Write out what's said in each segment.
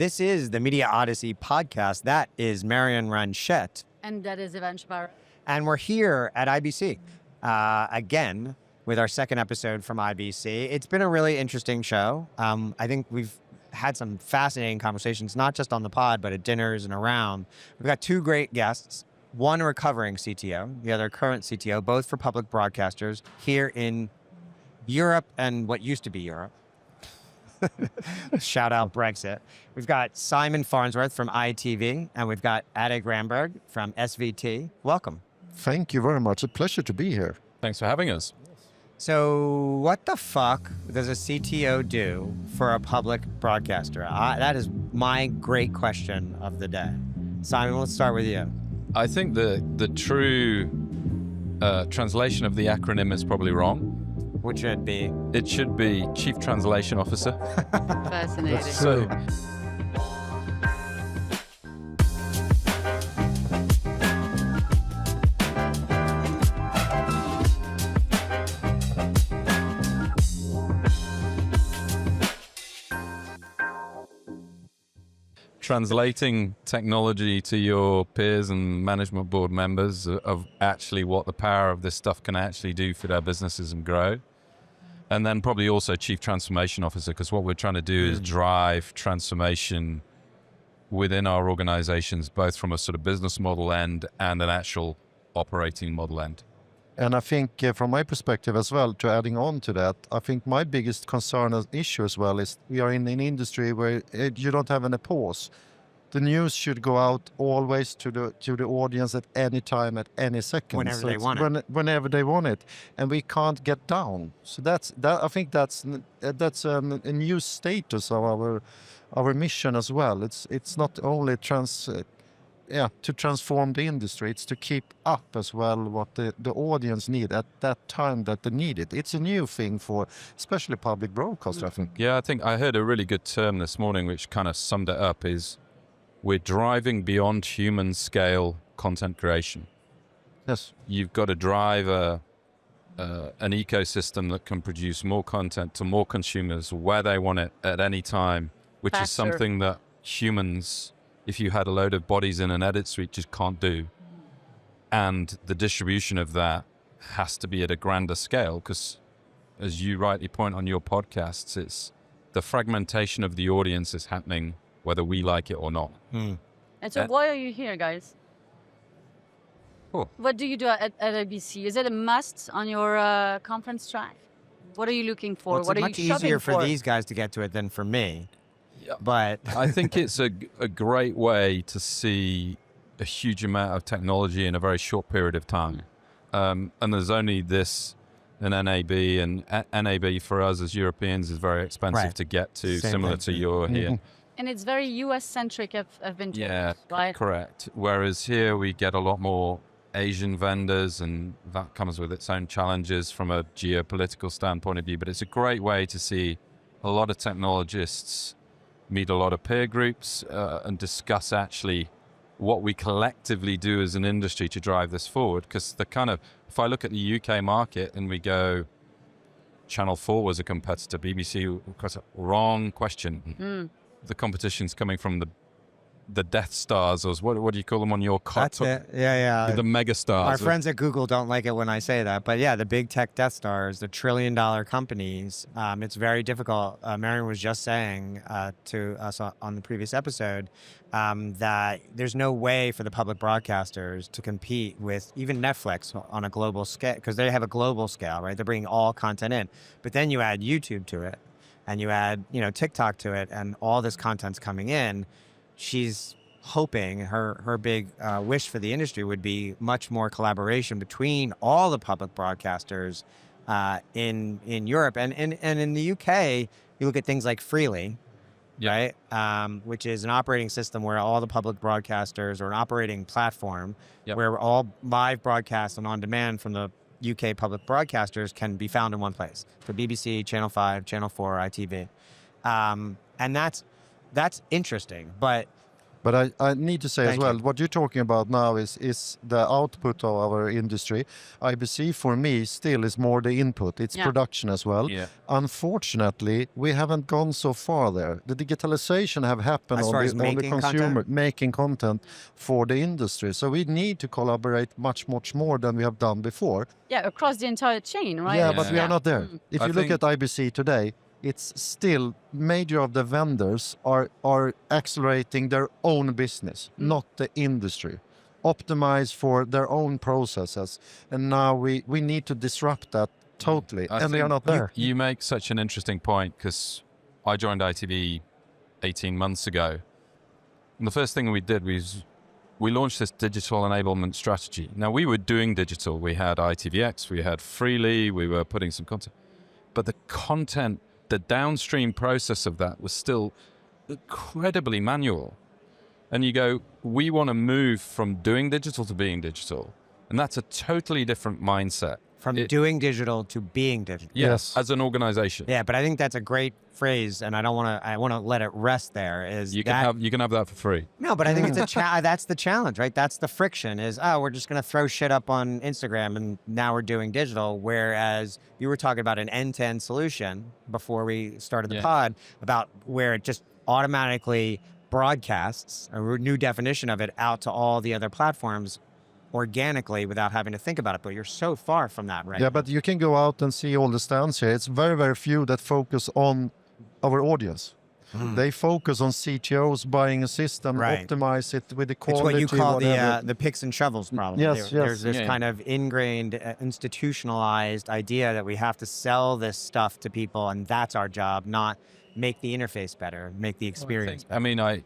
This is the Media Odyssey Podcast. That is Marion Ranchet. And that is Shapiro. And we're here at IBC again with our second episode from IBC. It's been a really interesting show. I think we've had some fascinating conversations, not just on the pod, but at dinners and around. We've got two great guests, one recovering CTO, the other current CTO, both for public broadcasters here in Europe and what used to be Europe. Shout out Brexit. We've got Simon Farnsworth from ITV, and we've got Adde Granberg from SVT. Welcome. Thank you very much. A pleasure to be here. Thanks for having us. So what the fuck does a CTO do for a public broadcaster? That is my great question of the day. Simon, let's start with you. I think the true translation of the acronym is probably wrong. Which should be? It should be Chief Translation Officer. Fascinating. So, translating technology to your peers and management board members of actually what the power of this stuff can actually do for their businesses and grow. And then probably also Chief Transformation Officer, because what we're trying to do is drive transformation within our organizations, both from a sort of business model end and an actual operating model end. And I think from my perspective as well, to adding on to that, I think my biggest concern and issue as well is we are in an industry where you don't have any pause. The news should go out always to the audience at any time, at any second. Whenever they want it. Whenever they want it. And we can't get down. So I think that's a new status of our mission as well. It's not only to transform the industry, it's to keep up as well what the audience need at that time that they need it. It's a new thing for especially public broadcast, I think. Yeah, I think I heard a really good term this morning which kind of summed it up is we're driving beyond human scale content creation. Yes. You've got to drive an ecosystem that can produce more content to more consumers where they want it at any time, which is something that humans, if you had a load of bodies in an edit suite, just can't do. And the distribution of that has to be at a grander scale because, as you rightly point on your podcasts, it's the fragmentation of the audience is happening whether we like it or not. And so why are you here, guys? Oh. What do you do at ABC? Is it a must on your conference track? What are you looking for? Well, what are you shopping for? It's much easier for these guys to get to it than for me. Yeah. But I think it's a great way to see a huge amount of technology in a very short period of time. And there's only this in NAB, and NAB for us as Europeans is very expensive to get to, similar to your here. And it's very US-centric, I've been told. Yeah, right? Correct. Whereas here we get a lot more Asian vendors, and that comes with its own challenges from a geopolitical standpoint of view. But it's a great way to see a lot of technologists meet a lot of peer groups and discuss actually what we collectively do as an industry to drive this forward. Because if I look at the UK market and we go, Channel 4 was a competitor, BBC, wrong question. The competition's coming from the Death Stars, or what do you call them on your cot? that's it. Yeah. The mega stars. Our friends at Google don't like it when I say that, but yeah, the big tech Death Stars, the trillion-dollar companies, it's very difficult. Marion was just saying to us on the previous episode that there's no way for the public broadcasters to compete with even Netflix on a global scale, because they have a global scale, right? They're bringing all content in, but then you add YouTube to it, and you add TikTok to it, and all this content's coming in. She's hoping her big wish for the industry would be much more collaboration between all the public broadcasters in Europe and in the UK. You look at things like Freely, right? Which is an operating system where all the public broadcasters, or an operating platform where all live broadcasts and on demand from the UK public broadcasters can be found in one place. For BBC, Channel 5, Channel 4, ITV. And that's interesting. But But I need to say Thank as well, you. what you're talking about now is the output of our industry. IBC for me still is more the input. It's Yeah. production as well. Yeah. Unfortunately, we haven't gone so far there. The digitalization have happened As on far as the making consumer content? making content for the industry. So we need to collaborate much more than we have done before. Yeah, across the entire chain, right? Yeah, It's- but we are not there. If I you look think- at IBC today, it's still major of the vendors are accelerating their own business, not the industry. Optimize for their own processes. And now we need to disrupt that totally. I And we are think not there. You make such an interesting point because I joined ITV 18 months ago. And the first thing we did was we launched this digital enablement strategy. Now, we were doing digital. We had ITVX, we had Freely, we were putting some content. But the content, the downstream process of that was still incredibly manual. And you go, we want to move from doing digital to being digital. And that's a totally different mindset. From doing digital to being digital. Yes. As an organization. Yeah, but I think that's a great phrase, and I want to let it rest there. Is You that can have that for free. no? But I think it's that's the challenge, right? That's the friction. Is we're just gonna throw shit up on Instagram, and now we're doing digital. Whereas you were talking about an end-to-end solution before we started the Yeah. pod, about where it just automatically broadcasts a new definition of it out to all the other platforms organically without having to think about it. But you're so far from that, right? Yeah, but you can go out and see all the stands here. It's very, very few that focus on our audience. They focus on CTOs buying a system, Right. optimize it with the It's quality. what you call whatever. the picks and shovels problem. Yes, There's yes. this Yeah. kind of ingrained, institutionalized idea that we have to sell this stuff to people, and that's our job, not make the interface better, make the experience better. I mean,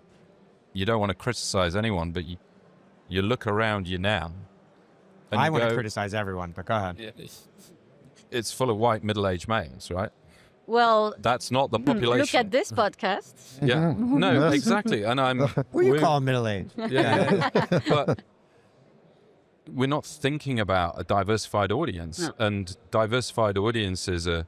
you don't want to criticize anyone, but you look around you now. And I you want to go, criticize everyone, but go ahead. It's full of white middle-aged males, right? Well, That's not the population. look at this podcast. Yeah, no, Yes. exactly. And What do you call middle-aged? Yeah, but we're not thinking about a diversified audience, No. and diversified audiences are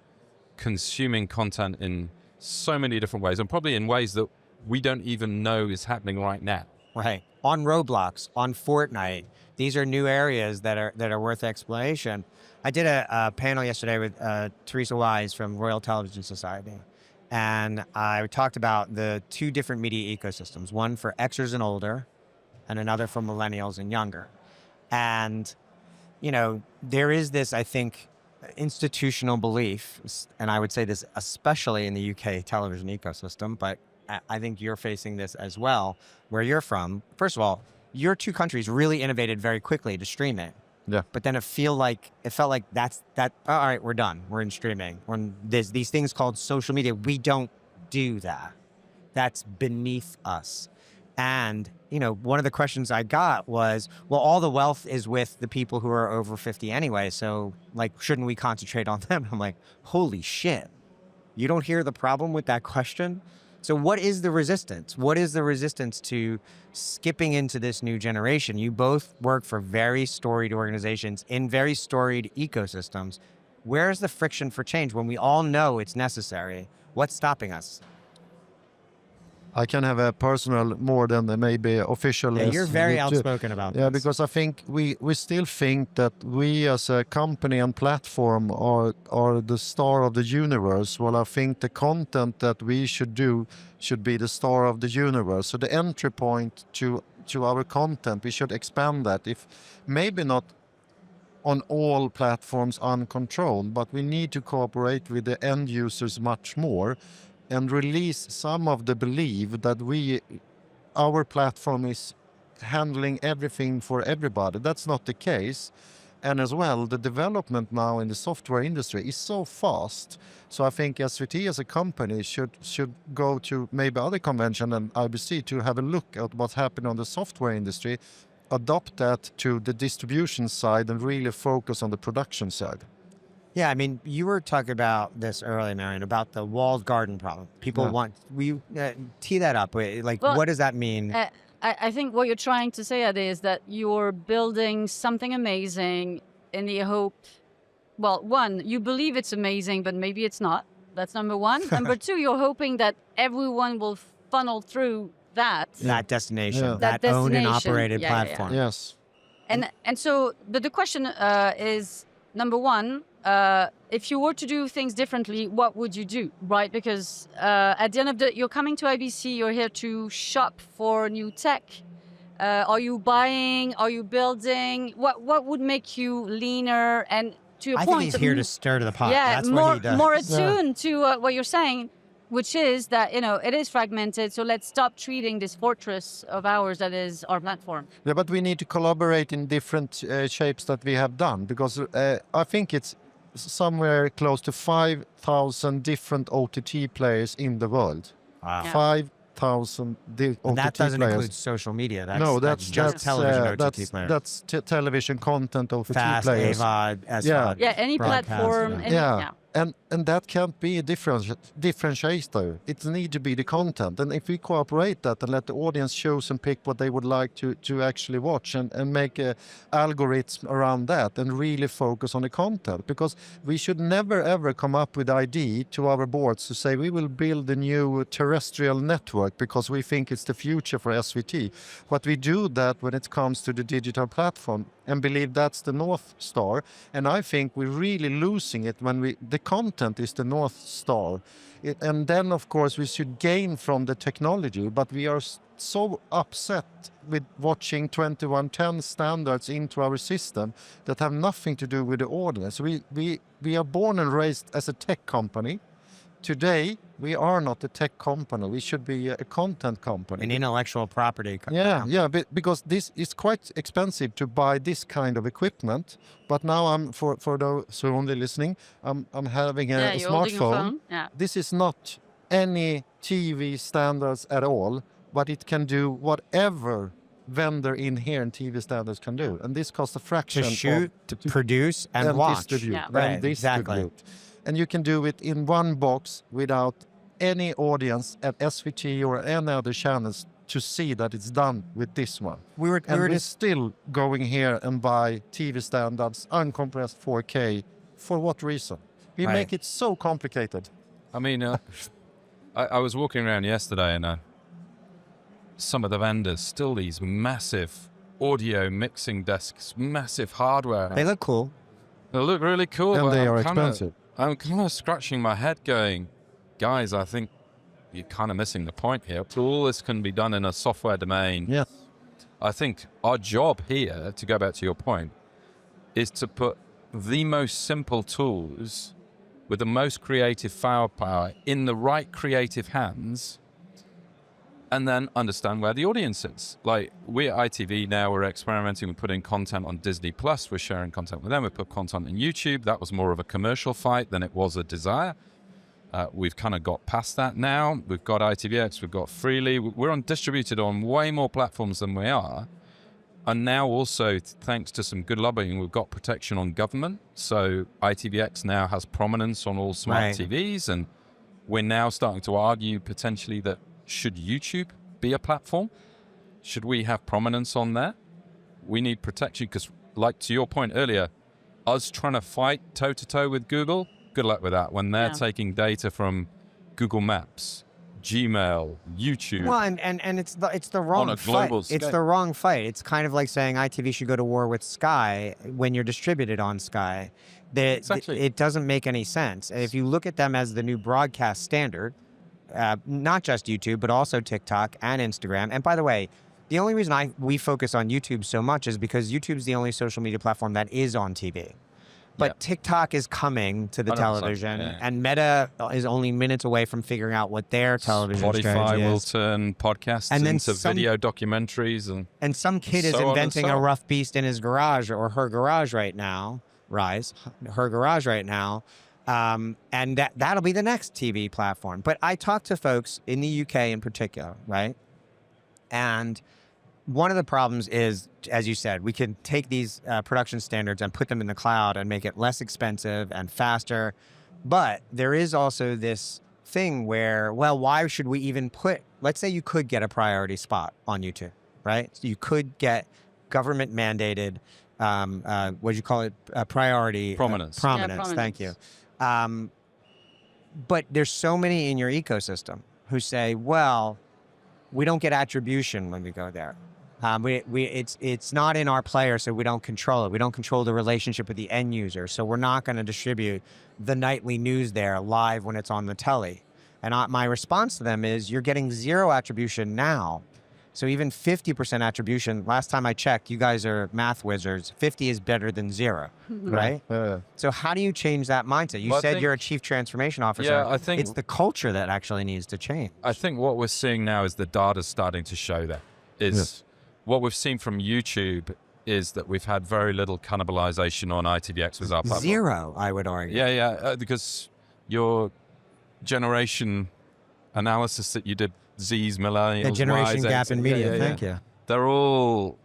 consuming content in so many different ways, and probably in ways that we don't even know is happening right now. Right. On Roblox, on Fortnite, these are new areas that are worth exploration. I did a panel yesterday with Teresa Wise from Royal Television Society, and I talked about the two different media ecosystems, one for Xers and older, and another for millennials and younger. And, you know, there is this, I think, institutional belief, and I would say this especially in the UK television ecosystem, but I think you're facing this as well, where you're from. First of all, your two countries really innovated very quickly to stream it. Yeah. But then it felt like that's that. All right, we're done. We're in streaming. When there's these things called social media, we don't do that. That's beneath us. And you know, one of the questions I got was, well, all the wealth is with the people who are over 50 anyway. So like, shouldn't we concentrate on them? I'm like, holy shit! You don't hear the problem with that question? So what is the resistance? What is the resistance to skipping into this new generation? You both work for very storied organizations in very storied ecosystems. Where's the friction for change when we all know it's necessary? What's stopping us? I can have a personal more than maybe official. Yeah, you're very to- outspoken about Yeah, this. because I think we still think that we as a company and platform are the star of the universe. Well, I think the content that we should do should be the star of the universe. So the entry point to our content, we should expand that. If maybe not on all platforms uncontrolled, but we need to cooperate with the end users much more and release some of the belief that our platform is handling everything for everybody. That's not the case. And as well, the development now in the software industry is so fast. So I think SVT as a company should go to maybe other convention and IBC to have a look at what's happening on the software industry, adopt that to the distribution side and really focus on the production side. Yeah, I mean, you were talking about this earlier, Marion, about the walled garden problem. People Yeah. we tee that up. Like, Well, what does that mean? I think what you're trying to say, Adde, is that you're building something amazing in the hope, well, one, you believe it's amazing, but maybe it's not. That's number one. Number two, you're hoping that everyone will funnel through that. That destination, Yeah. that That owned and destination. operated Yeah, yeah, yeah. platform. Yes. And so the question is, number one, if you were to do things differently, what would you do, right? Because at the end of you're coming to IBC, you're here to shop for new tech. Are you buying? Are you building? What would make you leaner? And to your I point, think he's here to stir to the pot. yeah, That's more what he does. more attuned to what you're saying, which is that it is fragmented. So let's stop treating this fortress of ours that is our platform. Yeah, but we need to collaborate in different shapes that we have done, because I think it's somewhere close to 5,000 different OTT players in the world. Wow. Yeah. 5,000 And OTT that doesn't players. include social media. That's, No, that's just television OTT players. That's television content OTT Fast, players. AVOD, SVOD. Yeah. Yeah, any broadcast, platform. yeah. Any, Yeah. And that can't be a differentiator. It needs to be the content. And if we cooperate that and let the audience choose and pick what they would like to actually watch, and make a algorithm around that and really focus on the content. Because we should never ever come up with the idea to our boards to say we will build a new terrestrial network because we think it's the future for SVT. But we do that when it comes to the digital platform and believe that's the North Star. And I think we're really losing it when the content is the North Star. And then, of course, we should gain from the technology, but we are so upset with watching 2110 standards into our system that have nothing to do with the audience. We are born and raised as a tech company. Today, we are not a tech company. We should be a content company. An intellectual property. Yeah, because this is quite expensive to buy this kind of equipment. But now for those who are only listening, I'm having a you're holding a smartphone. phone. Yeah. This is not any TV standards at all, but it can do whatever vendor in here in TV standards can do. And this costs a fraction. To shoot, to produce, and watch. distribute. Yeah. Right, And exactly. distribute. And you can do it in one box without any audience at SVT or any other channels to see that it's done with this one. We were And we're just still going here and buy TV standards, uncompressed 4K. For what reason? We Right. make it so complicated. I mean, I was walking around yesterday, and some of the vendors, still these massive audio mixing desks, massive hardware. They look cool. They look really cool. And but they are kinda- expensive. I'm kind of scratching my head going, guys, I think you're kind of missing the point here. All this can be done in a software domain. Yes. I think our job here, to go back to your point, is to put the most simple tools with the most creative firepower in the right creative hands, and then understand where the audience is. Like, we at ITV now, we're experimenting with putting content on Disney Plus. We're sharing content with them. We put content on YouTube. That was more of a commercial fight than it was a desire. We've kind of got past that now. We've got ITVX, we've got Freely. We're distributed on way more platforms than we are. And now also, thanks to some good lobbying, we've got protection on government. So ITVX now has prominence on all smart Right. TVs. And we're now starting to argue potentially that should YouTube be a platform? Should we have prominence on there? We need protection because, like to your point earlier, us trying to fight toe-to-toe with Google, good luck with that. When they're taking data from Google Maps, Gmail, YouTube. Well, and it's the wrong On a global fight. It's scale. the wrong fight. It's kind of like saying ITV should go to war with Sky when you're distributed on Sky. Exactly. It doesn't make any sense. If you look at them as the new broadcast standard, not just YouTube, but also TikTok and Instagram. And by the way, the only reason we focus on YouTube so much is because YouTube's the only social media platform that is on TV. But TikTok is coming to the 100%, television, yeah. and Meta is only minutes away from figuring out what their television Spotify strategy will is. turn podcasts And then into some- video documentaries. And And some kid is so on and inventing so a on. rough beast in his garage or her garage right now. Her garage right now. And that'll be the next TV platform. But I talked to folks in the UK in particular, right? And one of the problems is, as you said, we can take these production standards and put them in the cloud and make it less expensive and faster. But there is also this thing where, well, why should we even let's say you could get a priority spot on YouTube, right? So you could get government mandated, what do you call it? Priority. Prominence. Prominence, Yeah, thank you. But there's so many in your ecosystem who say, well, we don't get attribution when we go there. It's not in our player, so we don't control it. We don't control the relationship with the end user, so we're not going to distribute the nightly news there live when it's on the telly. And my response to them is, you're getting zero attribution now. So even 50% attribution, last time I checked, you guys are math wizards, 50 is better than zero, right? So how do you change that mindset? You said you're a chief transformation officer. Yeah, I think it's the culture that actually needs to change. I think what we're seeing now is the data starting to show that. What we've seen from YouTube is that we've had very little cannibalization on ITVX with our platform. Zero, I would argue. Because your generation analysis that you did, Z's, millennials, The generation Y's, gap X, in media, thank you. They're all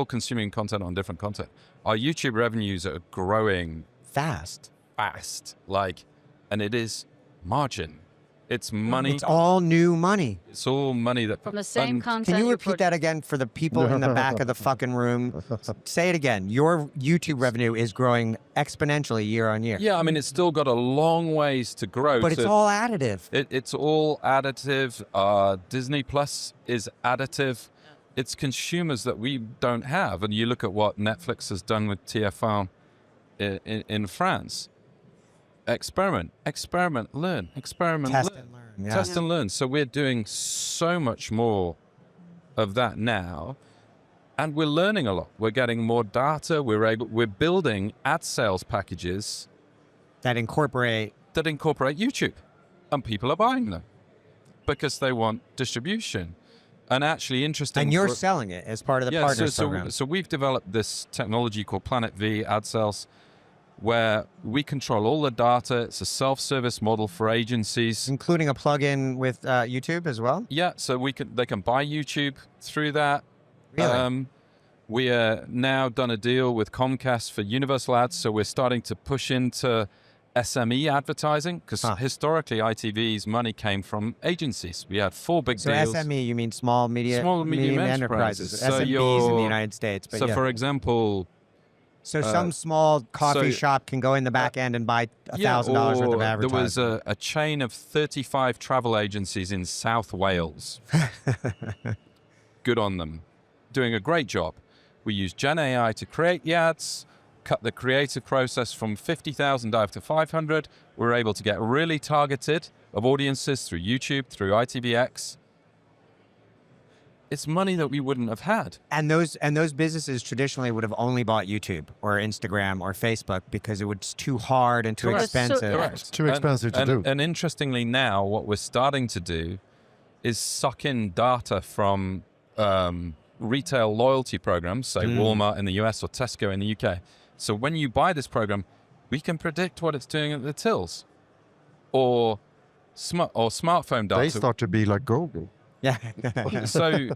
consuming content on different content. Our YouTube revenues are growing Fast. and it is margin. It's money. It's all new money. It's all money that From the same content. Can you repeat that again for the people in the back of the fucking room? Say it again. Your YouTube revenue is growing exponentially year on year. Yeah, I mean, it's still got a long ways to grow. But it's all additive. It's all additive. Disney Plus is additive. It's consumers that we don't have. And you look at what Netflix has done with TF1 in France. Experiment, learn, Test and learn. Yeah. Test and learn. So we're doing so much more of that now, and we're learning a lot. We're getting more data. We're building ad sales packages That incorporate YouTube, and people are buying them because they want distribution. And actually, interesting. And you're selling it as part of the partners program. So we've developed this technology called Planet V ad sales, where we control all the data. It's a self-service model for agencies, including a plug-in with YouTube as well. Yeah, so they can buy YouTube through that. Really? We are now done a deal with Comcast for universal ads, so we're starting to push into SME advertising, because historically ITV's money came from agencies. We had 4 big deals. So SME, you mean small medium enterprises. So SMBs in the United States. But so for example, so some small coffee shop can go in the back end and buy $1,000 worth of advertising. There was a chain of 35 travel agencies in South Wales. Good on them. Doing a great job. We used Gen AI to create the ads, cut the creative process from 50,000 down to 500. We were able to get really targeted of audiences through YouTube, through ITVX. It's money that we wouldn't have had. And those businesses traditionally would have only bought YouTube or Instagram or Facebook because it was too hard and too expensive. It's too expensive to do. And interestingly now, what we're starting to do is suck in data from retail loyalty programs, say Walmart in the US or Tesco in the UK. So when you buy this program, we can predict what it's doing at the tills, or smartphone data. They start to be like Google. Yeah. So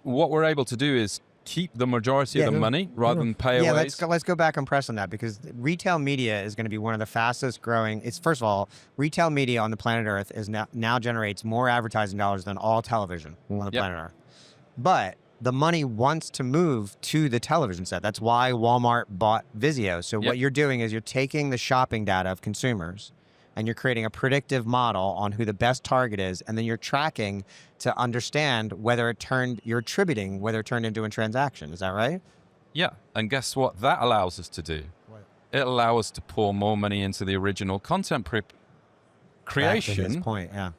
what we're able to do is keep the majority of the money rather than pay away. Let's go back and press on that, because retail media is going to be one of the fastest growing. It's, first of all, retail media on the planet Earth is now generates more advertising dollars than all television on the planet Earth. But the money wants to move to the television set. That's why Walmart bought Vizio. So what you're doing is you're taking the shopping data of consumers and you're creating a predictive model on who the best target is, and then you're tracking to understand whether you're attributing whether it turned into a transaction. Is that right? Yeah, and guess what that allows us to do? What? It allows us to pour more money into the original content creation. Back to this point, yeah.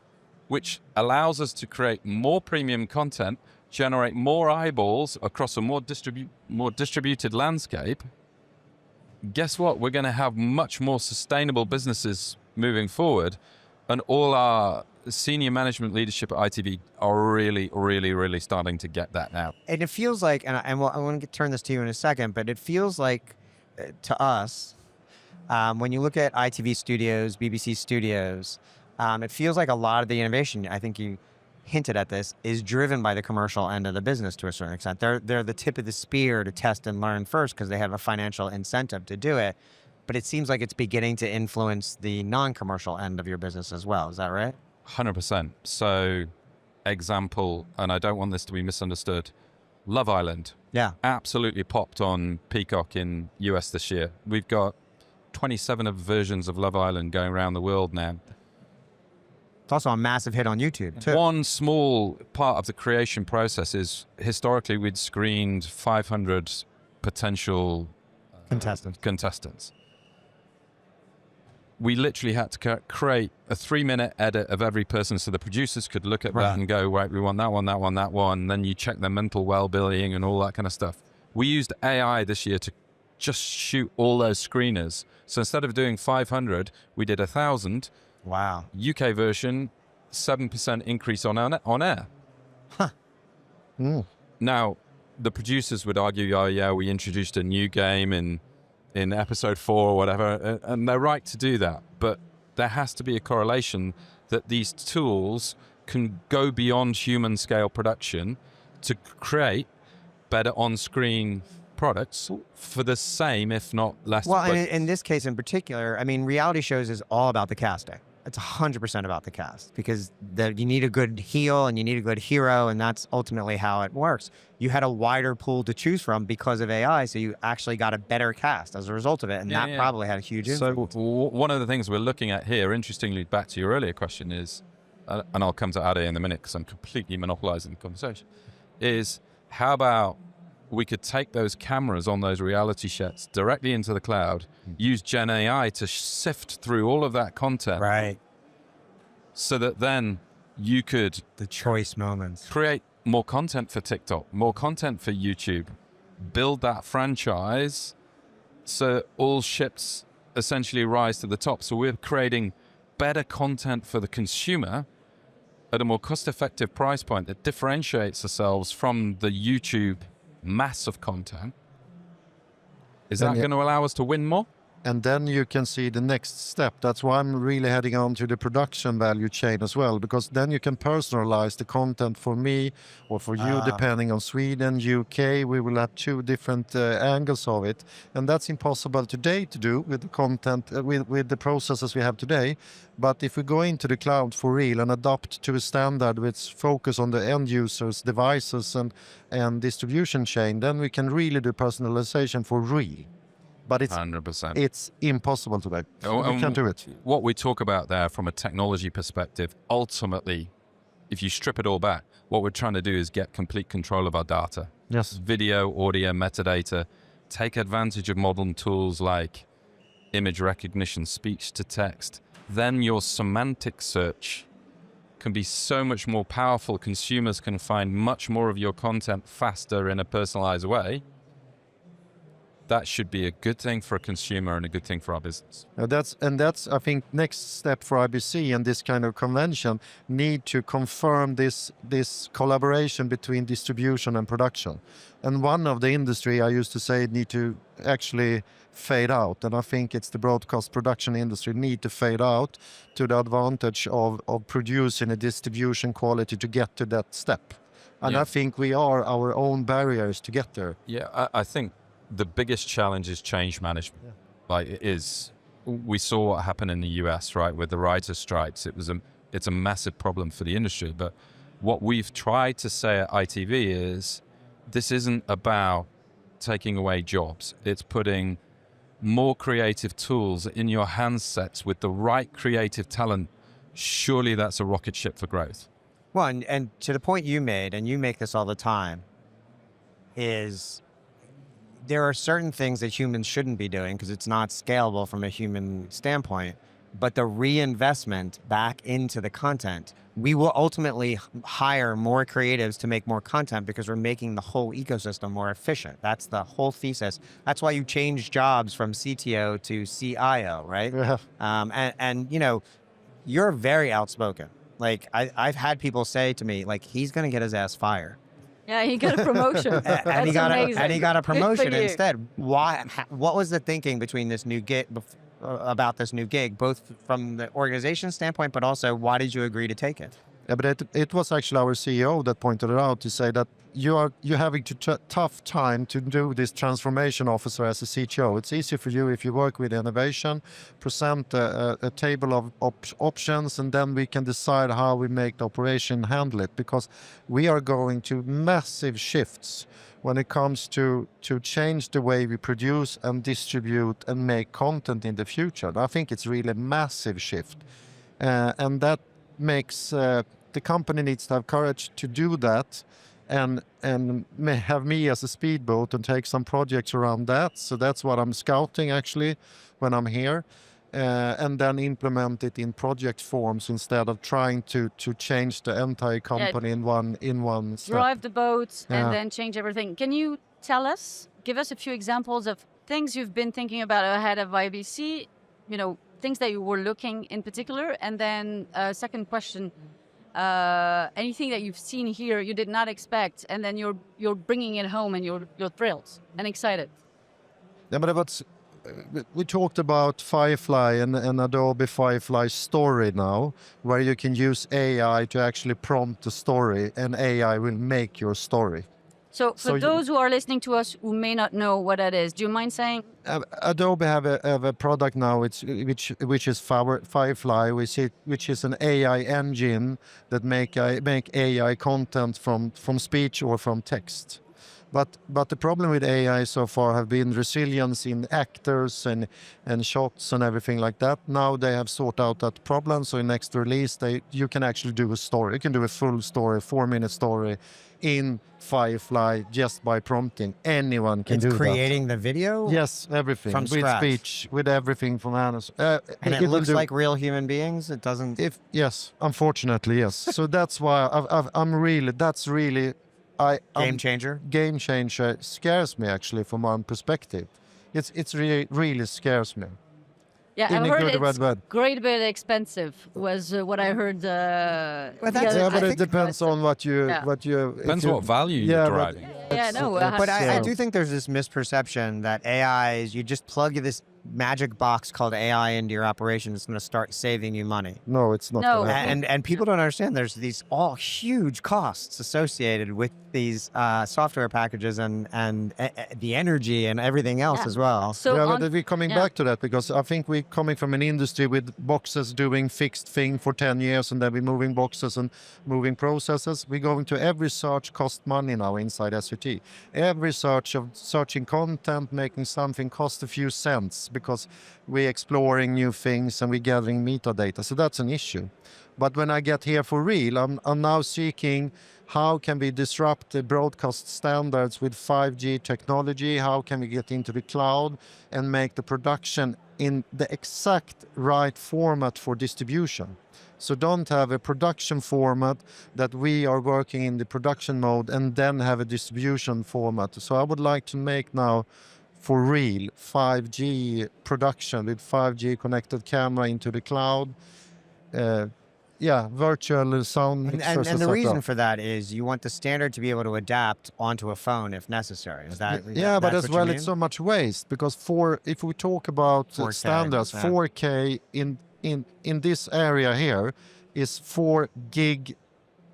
Which allows us to create more premium content, generate more eyeballs across a more distributed landscape. Guess what? We're going to have much more sustainable businesses moving forward, and all our senior management leadership at ITV are really, really, really starting to get that now. And it feels like, and I want to turn this to you in a second, but it feels like to us, when you look at ITV studios, BBC studios, it feels like a lot of the innovation, I think you hinted at this, is driven by the commercial end of the business to a certain extent. They're the tip of the spear to test and learn first because they have a financial incentive to do it. But it seems like it's beginning to influence the non-commercial end of your business as well. Is that right? 100%. So, example, and I don't want this to be misunderstood, Love Island. Yeah. Absolutely popped on Peacock in US this year. We've got 27 versions of Love Island going around the world now. It's also a massive hit on YouTube too. One small part of the creation process is historically we'd screened 500 potential contestants. We literally had to create a 3-minute edit of every person so the producers could look at that and go, right, we want that one, that one, that one. Then you check their mental well-being and all that kind of stuff. We used AI this year to just shoot all those screeners. So instead of doing 500, we did 1,000. Wow. UK version, 7% increase on air. Huh. Now, the producers would argue, oh yeah, we introduced a new game in episode 4 or whatever, and they're right to do that. But there has to be a correlation that these tools can go beyond human scale production to create better on-screen products for the same, if not less. Well, and in this case in particular, I mean, reality shows is all about the casting. It's 100% about the cast, because you need a good heel and you need a good hero, and that's ultimately how it works. You had a wider pool to choose from because of AI, so you actually got a better cast as a result of it, and that probably had a huge influence. So one of the things we're looking at here, interestingly, back to your earlier question is, and I'll come to Adde in a minute because I'm completely monopolizing the conversation, is how about we could take those cameras on those reality sets directly into the cloud, use Gen AI to sift through all of that content. Right. So that then you could... The choice moments. Create more content for TikTok, more content for YouTube, build that franchise so all ships essentially rise to the top. So we're creating better content for the consumer at a more cost-effective price point that differentiates ourselves from the YouTube mass of content. Is that going to allow us to win more? And then you can see the next step. That's why I'm really heading on to the production value chain as well, because then you can personalize the content for me or for you, depending on Sweden, UK. We will have 2 different angles of it. And that's impossible today to do with the content, with the processes we have today. But if we go into the cloud for real and adopt to a standard which focus on the end users, devices and distribution chain, then we can really do personalization for real. But it's 100%. It's impossible today. We can't do it. What we talk about there from a technology perspective, ultimately, if you strip it all back, what we're trying to do is get complete control of our data. Yes. Video, audio, metadata, take advantage of modern tools like image recognition, speech to text. Then your semantic search can be so much more powerful. Consumers can find much more of your content faster in a personalized way. That should be a good thing for a consumer and a good thing for our business. That's I think next step for IBC and this kind of convention need to confirm this collaboration between distribution and production. And one of the industry I used to say need to actually fade out, and I think it's the broadcast production industry need to fade out to the advantage of producing a distribution quality to get to that step. And I think we are our own barriers to get there. Yeah, I think the biggest challenge is change management. We saw what happened in the US, right, with the writers' strikes. It's a massive problem for the industry. But what we've tried to say at ITV is this isn't about taking away jobs. It's putting more creative tools in your handsets with the right creative talent. Surely that's a rocket ship for growth. Well, and to the point you made, and you make this all the time, is there are certain things that humans shouldn't be doing because it's not scalable from a human standpoint, but the reinvestment back into the content, we will ultimately hire more creatives to make more content because we're making the whole ecosystem more efficient. That's the whole thesis. That's why you change jobs from CTO to CIO, right? Yeah. And you know, you're very outspoken. Like I've had people say to me, like, he's going to get his ass fired. Yeah, he got a promotion. and he got a promotion you. instead. Why? What was the thinking between this new gig, about this new gig, both from the organization standpoint, but also why did you agree to take it? Yeah, but it was actually our CEO that pointed it out to say that you're having tough time to do this transformation officer as a CTO. It's easy for you if you work with innovation, present a table of options, and then we can decide how we make the operation handle it, because we are going to massive shifts when it comes to change the way we produce and distribute and make content in the future. I think it's really a massive shift, and that makes the company needs to have courage to do that, and have me as a speedboat and take some projects around that. So that's what I'm scouting actually when I'm here, and then implement it in project forms instead of trying to change the entire company in one step. Drive the boat Yeah. and then change everything. Can you give us a few examples of things you've been thinking about ahead of IBC? Things that you were looking in particular. And then second question, anything that you've seen here you did not expect, and then you're bringing it home and you're thrilled and excited. Yeah, but we talked about Firefly and Adobe Firefly Story now, where you can use AI to actually prompt the story, and AI will make your story. So for those who are listening to us who may not know what that is, do you mind saying? Adobe have a product now, which is Firefly, which is an AI engine that make AI content from speech or from text. But the problem with AI so far have been resilience in actors and shots and everything like that. Now they have sorted out that problem. So in next release, you can actually do a story. You can do a full story, 4-minute story in Firefly just by prompting. Anyone can do that. It's creating the video? Yes, everything. From with scratch. speech, with everything from Anna's. And it looks like real human beings? It doesn't... Yes, unfortunately, yes. So that's why Game changer? Game changer scares me actually from one perspective. It's really scares me. Yeah, In I a heard good it's way. great bit expensive was what I heard. that's- Yeah, but I it think depends on what you Depends what value you're driving. But I so- do think there's this misperception that AI is you just plug this magic box called AI into your operation. It's going to start saving you money. No, it's not. No. gonna happen. And people don't understand there's these all huge costs associated with these software packages and the energy and everything else Yeah. as well. So yeah, on- but we're coming back to that because I think we're coming from an industry with boxes doing fixed thing for 10 years and then we're moving boxes and moving processes. We're going to every search cost money now inside SVT. Every search of searching content, making something cost a few cents because we're exploring new things and we're gathering metadata. So that's an issue. But when I get here for real, I'm now seeking how can we disrupt the broadcast standards with 5G technology? How can we get into the cloud and make the production in the exact right format for distribution? So don't have a production format that we are working in the production mode and then have a distribution format. So I would like to make now for real 5G production with 5G connected camera into the cloud. Virtual sound mixers. And the reason for that is you want the standard to be able to adapt onto a phone if necessary. Is that yeah, but that's as what you well mean? it's so much waste because if we talk about 4K, standards, yeah. 4K in this area here is 4 gig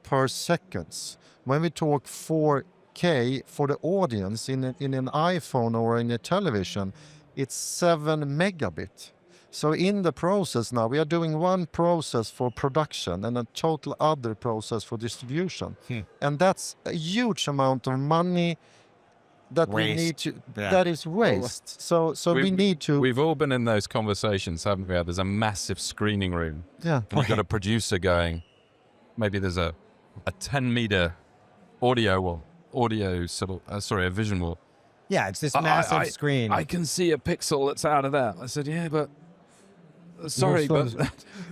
per seconds. When we talk 4K for the audience in an iPhone or in a television, it's 7 megabit. So in the process now, we are doing one process for production and a total other process for distribution. And that's a huge amount of money that we Waste. need to, Yeah. that is waste. So we need to, We've all been in those conversations, haven't we? There's a massive screening room. yeah. And you've got a producer going, maybe there's a 10-meter audio wall, a vision wall. Yeah, it's this massive screen. I can see a pixel that's out of that. I said, yeah, but sorry, No, but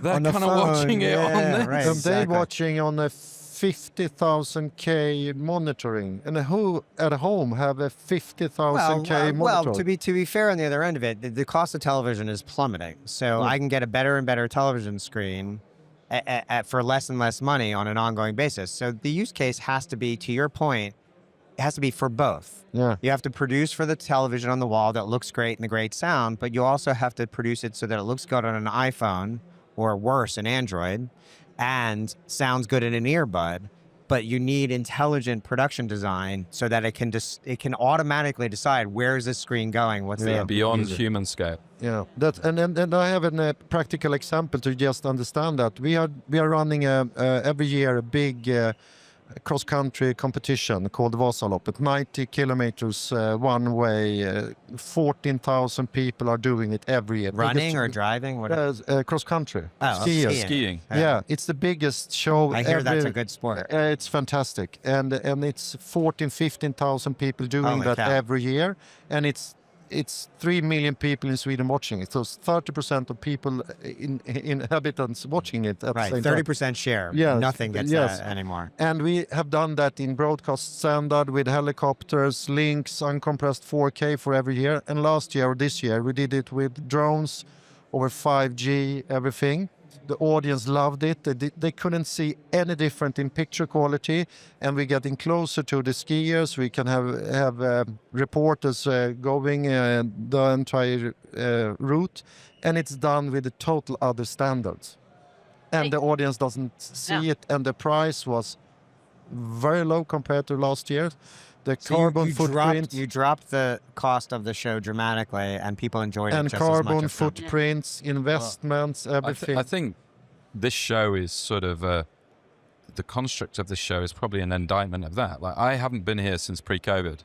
they're On the kind of phone, watching it on yeah, this. right. And Exactly. they're watching on a 50,000K monitoring, and who at home have a 50,000K well, monitor? to be fair, on the other end of it, the cost of television is plummeting. So I can get a better and better television screen for less and less money on an ongoing basis. So the use case has to be, to your point, it has to be for both. Yeah. You have to produce for the television on the wall that looks great and the great sound, but you also have to produce it so that it looks good on an iPhone or worse, an Android, and sounds good in an earbud. But you need intelligent production design so that it can automatically decide where is this screen going, what's the Beyond user. human scale. Yeah, that and I have a practical example to just understand that we are running every year a big cross-country competition called Vasaloppet, 90 kilometers one way. 14,000 people are doing it every year. Running or driving? What? Cross-country. Oh, Skiers. Skiing. Yeah, it's the biggest show. I hear that's a good sport. It's fantastic, and it's 15,000 people doing Holy that cow. every year, and it's 3 million people in Sweden watching it. So 30% of people inhabitants watching it at Right, the same 30% share. Yes, Nothing gets yes. that anymore. time. And we have done that in broadcast standard with helicopters, links, uncompressed 4K for every year. And last year or this year, we did it with drones over 5G, everything. The audience loved it. They couldn't see any different in picture quality, and we're getting closer to the skiers. We can have reporters going the entire route, and it's done with the total other standards. And the audience doesn't see it, and the price was very low compared to last year. The So carbon footprint you dropped the cost of the show dramatically, and people enjoyed it and just as much. carbon as some. footprints, investments, everything. I think this show is sort of the construct of this show is probably an indictment of that. Like, I haven't been here since pre-COVID.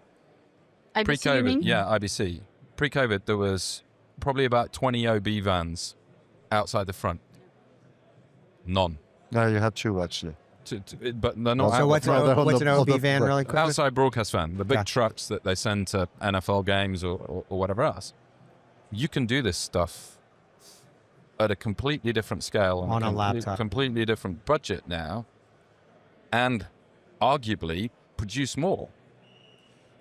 IBC, you mean? Yeah, IBC. Pre-COVID, there was probably about 20 OB vans outside the front. None. No, you had two actually. But they're not. So what's an OB van really quick? outside broadcast van, the big Gotcha. trucks that they send to NFL games or whatever else. You can do this stuff at a completely different scale and On a laptop. completely different budget now, and arguably produce more.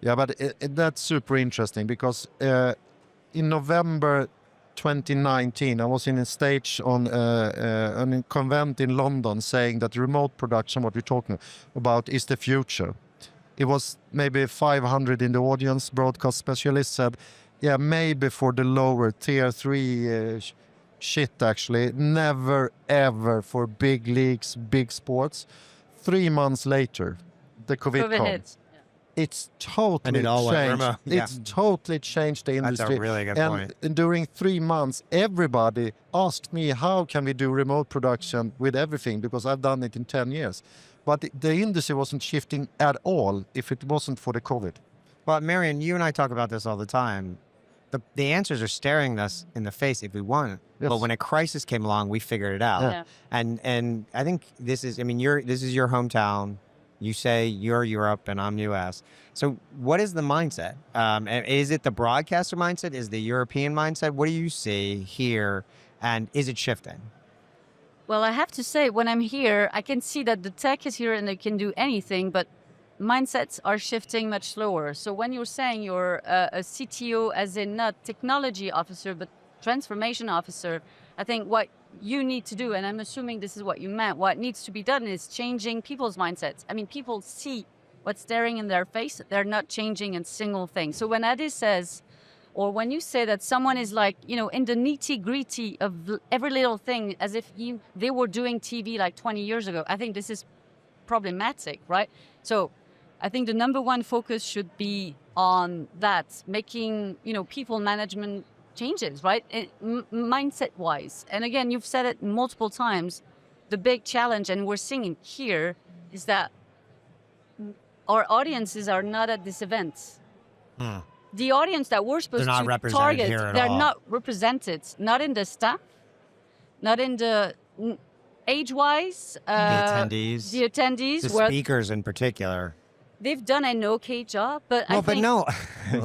Yeah, but that's super interesting because in November 2019, I was in a stage on a convent in London saying that remote production, what we're talking about, is the future. It was maybe 500 in the audience. Broadcast specialists said, yeah, maybe for the lower tier 3 shit, actually. Never, ever for big leagues, big sports. 3 months later, the COVID comes. hits. It's totally And it all went changed. remote. Yeah. It's totally changed the That's industry. a really good and point. during 3 months, everybody asked me, how can we do remote production with everything? Because I've done it in 10 years. But the industry wasn't shifting at all if it wasn't for the COVID. Well, Marion, you and I talk about this all the time. The answers are staring us in the face if we want. Yes. But when a crisis came along, we figured it out. Yeah. And I think this is, I mean, this is your hometown. You say you're Europe and I'm US. So what is the mindset? Is it the broadcaster mindset? Is the European mindset? What do you see here? And is it shifting? Well, I have to say, when I'm here, I can see that the tech is here and they can do anything, but mindsets are shifting much slower. So when you're saying you're a CTO, as in not technology officer, but transformation officer, I think what you need to do, and I'm assuming this is what you meant, what needs to be done is changing people's mindsets. I mean, people see what's staring in their face. They're not changing a single thing. So when Adde says, or when you say that someone is like, you know, in the nitty-gritty of every little thing, as if they were doing TV like 20 years ago, I think this is problematic, right? So I think the number one focus should be on that, making, you know, people management changes, right? Mindset-wise. And again, you've said it multiple times, the big challenge, and we're seeing it here, is that our audiences are not at this event. The audience that we're supposed They're not to represented target, here at they're all. not represented, not in the staff, not in the age-wise, The attendees. the attendees, The where speakers in particular. they've done an okay job, but I Well, think... but no,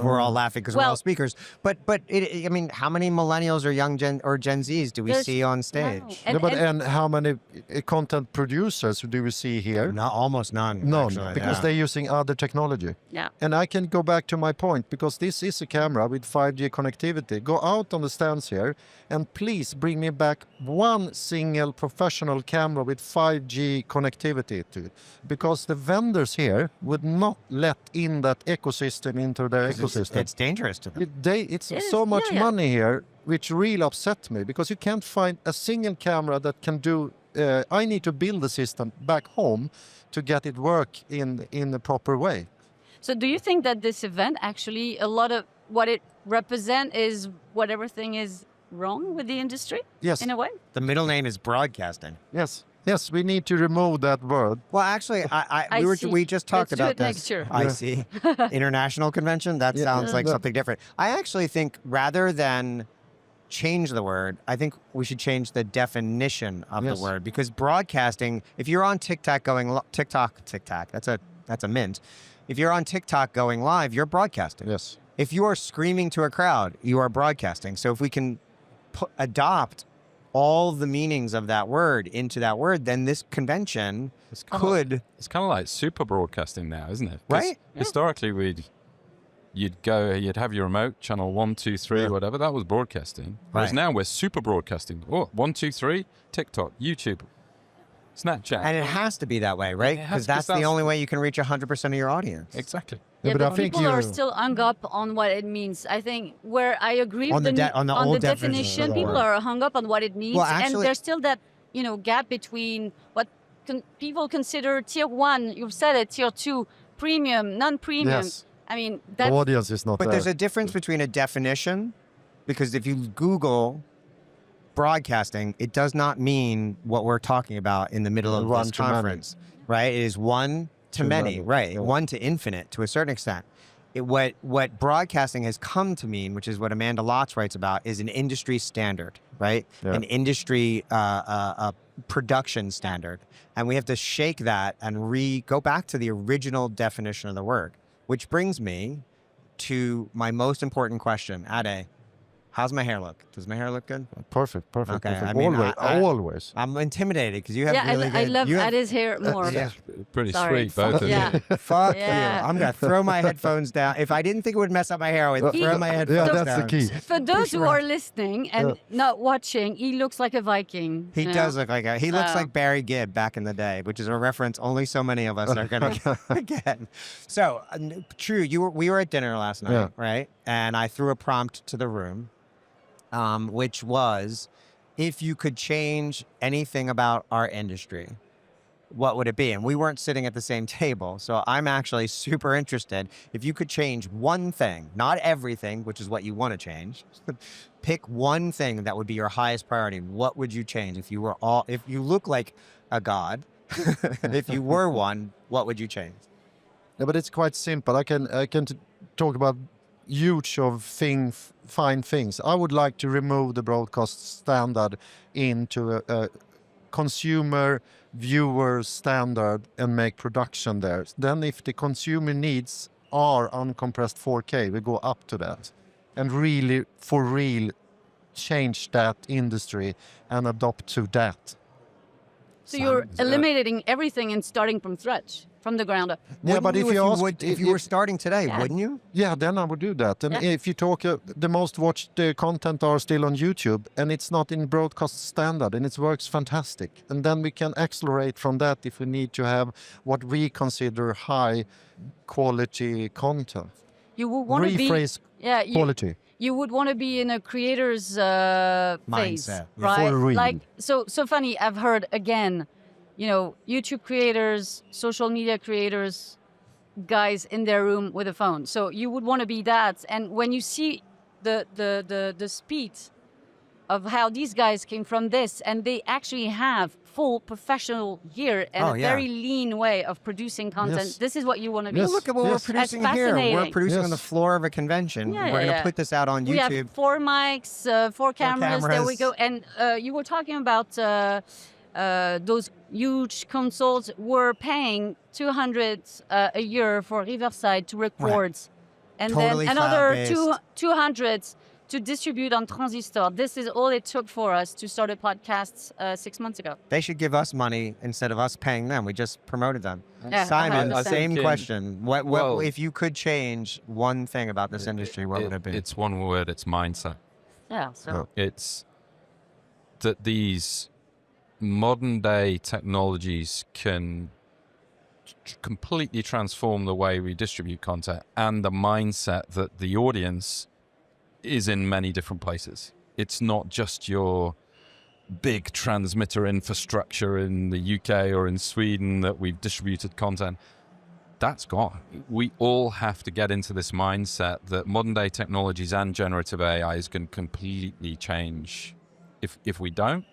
we're all laughing because we're all Well- speakers. But I mean, how many millennials or young Gen Zs do we There's- see on No. stage? And how many content producers do we see here? No, almost none. None, actually, because yeah. they're using other technology. Yeah. And I can go back to my point, because this is a camera with 5G connectivity. Go out on the stands here and please bring me back one single professional camera with 5G connectivity to it. Because the vendors here would not let in that ecosystem into their ecosystem. It's dangerous to them. It's It is, so much yeah. money here, which really upset me, because you can't find a single camera that can do. I need to build the system back home to get it work in the proper way. So do you think that this event actually, a lot of what it represents is what everything is wrong with the industry Yes, in a way? The middle name is broadcasting. yes. Yes, we need to remove that word. Well, actually, I see. we just talked Let's do about it this. next year. I Yeah. see. International convention. That Yeah. sounds like Yeah. something different. I actually think rather than change the word, I think we should change the definition of Yes. the word, because broadcasting. If you're on TikTok going TikTok, that's a mint. If you're on TikTok going live, you're broadcasting. Yes. If you are screaming to a crowd, you are broadcasting. So if we can adopt all the meanings of that word into that word, then this convention It's kind could, It's kind of like super broadcasting now, isn't it? 'Cause right? Historically, you'd have your remote channel 1, 2, 3, Yeah. whatever. That was broadcasting. Whereas Right. now we're super broadcasting. Oh, 1, 2, 3, TikTok, YouTube, Snapchat. And it has to be that way, right? It has, Because 'cause that's the that's- only way you can reach 100% of your audience. Exactly. Yeah, Yeah, but I but think people are you- still hung up on what it means. I think where I agree On with the on the old definition definition, of the people word. are hung up on what it means, Well, and actually- there's still that gap between what people consider tier 1. You've said it, tier 2, premium, non-premium. Yes. I mean, The that's audience is not But there. there's a difference between a definition, because if you Google broadcasting, it does not mean what we're talking about in the middle of One this to many. conference, right? It is one to To many, many, right? yeah. One to infinite to a certain extent. What broadcasting has come to mean, which is what Amanda Lotz writes about, is an industry standard, right? Yeah. An industry production standard. And we have to shake that and go back to the original definition of the word, which brings me to my most important question. Adde, how's my hair look? Does my hair look good? Perfect. Okay, Perfect. I mean, always. I- Always. I'm intimidated because you have yeah. really I good. love you have, Adde's hair more. yeah. Pretty Sorry. sweet, both of Yeah. you. Fuck Yeah. you. I'm going to throw my headphones down. If I didn't think it would mess up my hair, I would He- throw my headphones Yeah, down. that's the key. For those who around. are listening and not watching, he looks like a Viking. He you know? does look like he looks So- like Barry Gibb back in the day, which is a reference only so many of us are going to get. So, true, we were at dinner last night, Yeah. right? And I threw a prompt to the room, which was, if you could change anything about our industry, what would it be? And we weren't sitting at the same table. So I'm actually super interested. If you could change one thing, not everything, which is what you want to change, pick one thing that would be your highest priority. What would you change? If you look like a god, if you were one, what would you change? Yeah, but it's quite simple. I can talk about huge of fine things. I would like to remove the broadcast standard into a consumer viewer standard and make production there. Then if the consumer needs are uncompressed 4K, we go up to that and really, for real, change that industry and adopt to that. So you're Sounds, eliminating everything and starting from scratch, from the ground up. Yeah, but if you ask, if you were starting today, Yeah. wouldn't you? yeah, then I would do that. And Yeah. if you talk, the most watched content are still on YouTube, and it's not in broadcast standard, and it works fantastic. And then we can accelerate from that if we need to have what we consider high quality content. You would want to be, Rephrase yeah, quality. you would want to be in a creator's phase, Mindset, yeah. right? For real. Like so funny. I've heard again, YouTube creators, social media creators, guys in their room with a phone. So you would want to be that. And when you see the speed of how these guys came from this, and they actually have full professional gear and Oh, a yeah. very lean way of producing content. Yes. This is what you want to be. Yes. Look at what Yes. we're producing That's here. We're fascinating. producing on Yes. the floor of a convention. Yeah, we're yeah, going to yeah. put this out on We YouTube. have 4 mics, 4 cameras. There we cameras. go. And you were talking about those huge consoles. We're paying $200 a year for Riverside to record, and Totally then another cloud-based. 200 to distribute on Transistor. This is all it took for us to start a podcast 6 months ago. They should give us money instead of us paying them. We just promoted them. Yeah, Simon, 100%. same Thinking- question. What well- if you could change one thing about this industry, what would it be? It's one word, it's mindset. Yeah. So Oh. It's that these modern day technologies can completely transform the way we distribute content, and the mindset that the audience is in many different places. It's not just your big transmitter infrastructure in the UK or in Sweden that we've distributed content. That's gone. We all have to get into this mindset that modern day technologies and generative AI is going to completely change. If we don't,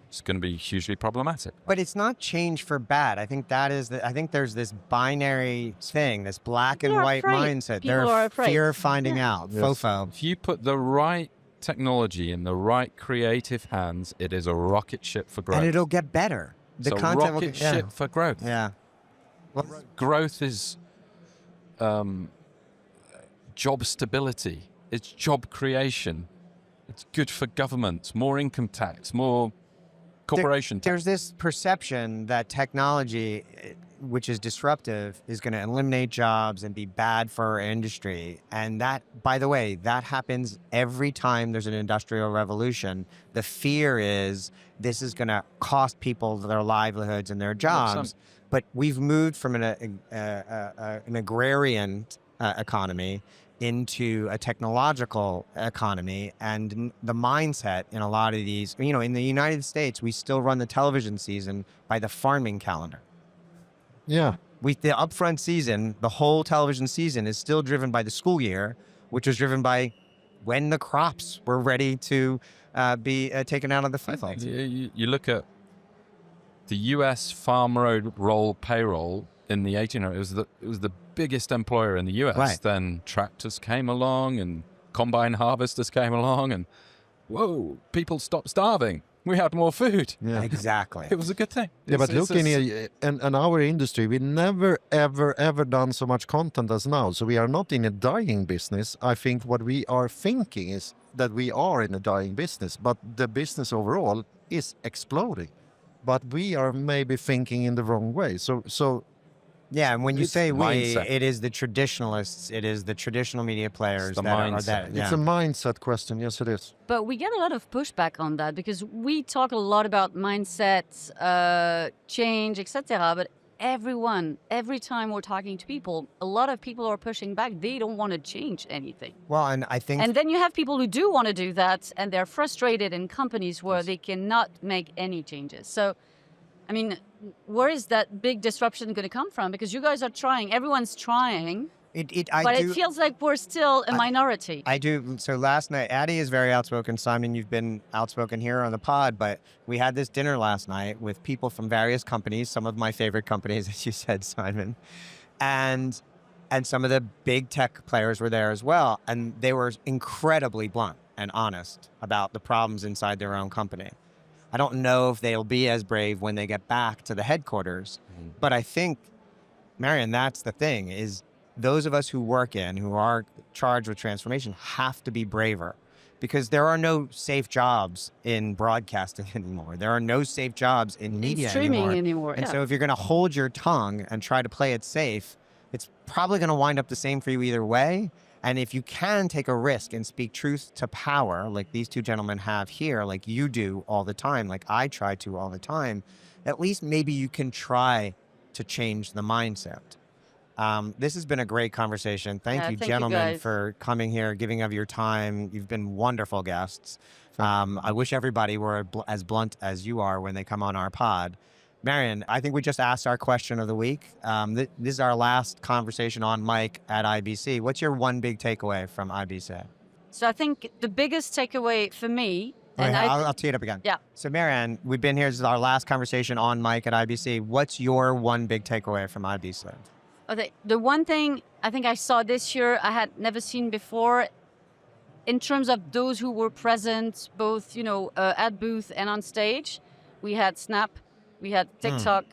it's going to be hugely problematic. But it's not change for bad. I think I think there's this binary thing, this black and People are white afraid. mindset. People are afraid. Fear of finding out. Yes. FOFO. If you put the right technology in the right creative hands, it is a rocket ship for growth. And it'll get better. The it's a content will rocket get, ship for growth. Yeah. Growth is job stability. It's job creation. It's good for governments. More income tax, more corporation tax. There's this perception that technology, which is disruptive, is going to eliminate jobs and be bad for our industry. And that, by the way, that happens every time there's an industrial revolution. The fear is this is going to cost people their livelihoods and their jobs. But we've moved from an agrarian economy into a technological economy, and the mindset in a lot of these, in the United States, we still run the television season by the farming calendar. Yeah. The upfront season, the whole television season is still driven by the school year, which was driven by when the crops were ready to be taken out of the field. You look at the U.S. farm roll payroll in the 1800s. It was the biggest employer in the U.S. Right. Then tractors came along and combine harvesters came along, and whoa, people stopped starving. We had more food. Yeah. Exactly. It was a good thing. Yeah, but look in our industry, we never, ever done so much content as now. So we are not in a dying business. I think what we are thinking is that we are in a dying business, but the business overall is exploding. But we are maybe thinking in the wrong way. So Yeah, and when you It's say we, mindset. it is the traditionalists, it is the traditional media players the that are mindset. that. it's a mindset question. Yes, it is. But we get a lot of pushback on that because we talk a lot about mindset, change, etc. But every time we're talking to people, a lot of people are pushing back. They don't want to change anything. Well, and I think And then you have people who do want to do that, and they're frustrated in companies where they cannot make any changes. So, I mean, where is that big disruption going to come from? Because you guys are trying, everyone's trying, but it feels like we're still a minority. I do. So last night, Adde is very outspoken. Simon, you've been outspoken here on the pod, but we had this dinner last night with people from various companies, some of my favorite companies, as you said, Simon, and some of the big tech players were there as well. And they were incredibly blunt and honest about the problems inside their own company. I don't know if they'll be as brave when they get back to the headquarters, but I think, Marion, that's the thing, is those of us who work who are charged with transformation have to be braver, because there are no safe jobs in broadcasting anymore. There are no safe jobs in media streaming anymore. And Yeah. so if you're going to hold your tongue and try to play it safe, it's probably going to wind up the same for you either way. And if you can take a risk and speak truth to power, like these two gentlemen have here, like you do all the time, like I try to all the time, at least maybe you can try to change the mindset. This has been a great conversation. Thank you, gentlemen, guys. for coming here, giving of your time. You've been wonderful guests. I wish everybody were as blunt as you are when they come on our pod. Marion, I think we just asked our question of the week. This is our last conversation on mic at IBC. What's your one big takeaway from IBC? So I think the biggest takeaway for me, and I'll tee it up again. Yeah. So Marion, we've been here. This is our last conversation on mic at IBC. What's your one big takeaway from IBC? Okay, the one thing I think I saw this year I had never seen before, in terms of those who were present, both at booth and on stage, we had Snap, we had TikTok,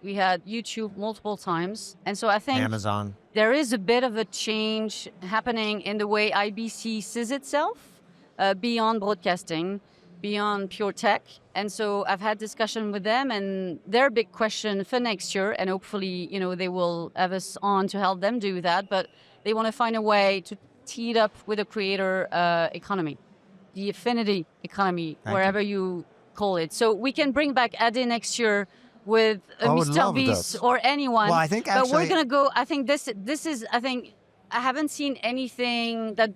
we had YouTube multiple times, and so I think Amazon. there is a bit of a change happening in the way IBC sees itself beyond broadcasting, beyond pure tech. And so I've had discussion with them, and their big question for next year, and hopefully, they will have us on to help them do that, but they want to find a way to tee it up with a creator economy, the affinity economy, wherever you call it. So we can bring back Adde next year with Mr. Beast or anyone. Well, I think actually, but we're going to go, I think this is, I haven't seen anything that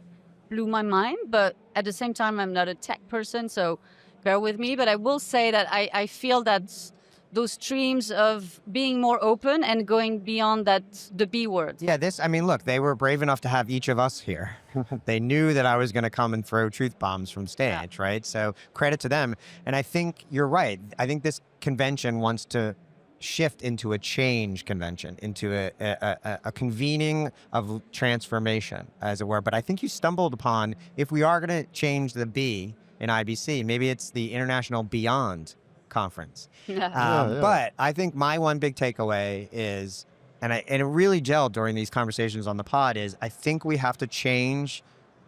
blew my mind, but at the same time, I'm not a tech person, so bear with me. But I will say that I feel that those streams of being more open and going beyond the B word. Yeah, look, they were brave enough to have each of us here. They knew that I was going to come and throw truth bombs from stage, right? So credit to them. And I think you're right. I think this convention wants to shift into a change convention, into a convening of transformation, as it were. But I think you stumbled upon, if we are going to change the B in IBC, maybe it's the International Beyond Conference. But I think my one big takeaway is, and it really gelled during these conversations on the pod, is I think we have to change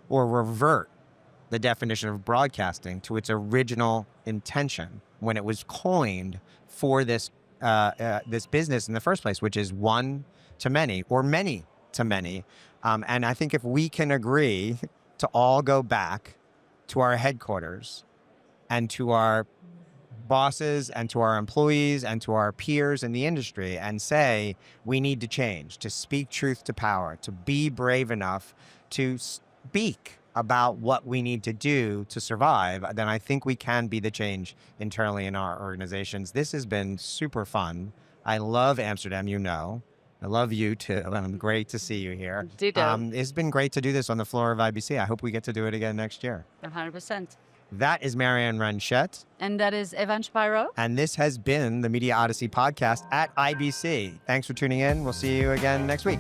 or revert the definition of broadcasting to its original intention when it was coined for this business in the first place, which is one to many or many to many. And I think if we can agree to all go back to our headquarters and to our bosses and to our employees and to our peers in the industry and say, we need to change, to speak truth to power, to be brave enough to speak about what we need to do to survive, then I think we can be the change internally in our organizations. This has been super fun. I love Amsterdam, you know. I love you too. Great to see you here. Ditto. It's been great to do this on the floor of IBC. I hope we get to do it again next year. 100%. That is Marion Ranchet. And that is Evan Shapiro. And this has been the Media Odyssey Podcast at IBC. Thanks for tuning in. We'll see you again next week.